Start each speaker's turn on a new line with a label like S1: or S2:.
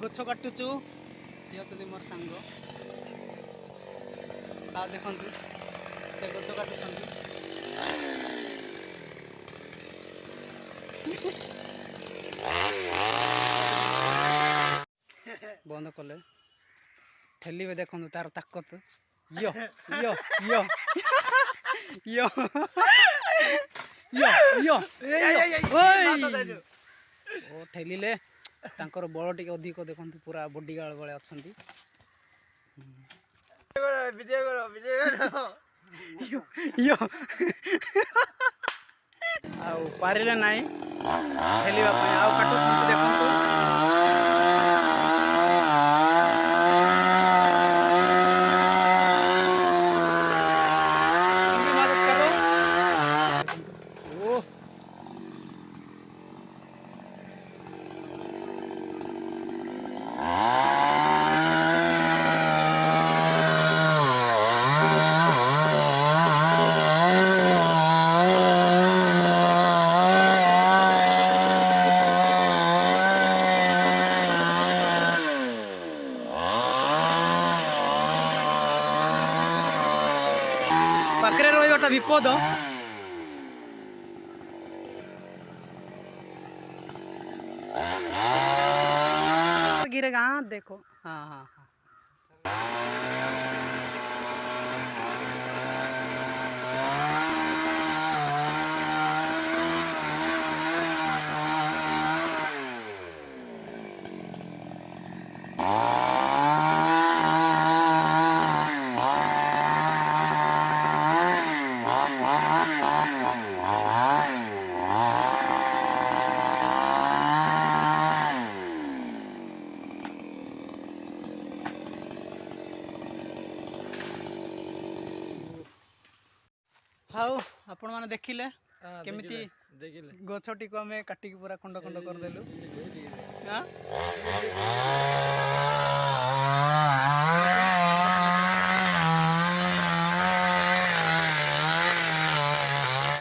S1: गछ काटुचु ये होचली मोर सांग आ देखंतु से गछ काटुछंती बंद कले ठेलिबे देखंतु तार ताकत यो यो यो यो यो यो ओ ठेलिले तांकर बळ टिके अधिक देखंतु पूरा बॉडी गार्ड वाले अछंती
S2: वीडियो करो
S1: यो यो आ पारिले नाही ठेलिबा पय आ काटुछंती देखंतु पाखरे रहिबाटा विपद गिरे गाँ देखो हाँ हाँ हाँ हाउ आपण माने देखिले केमिति गछटी को हमें काटिक पूरा खंड खंड कर देलु हां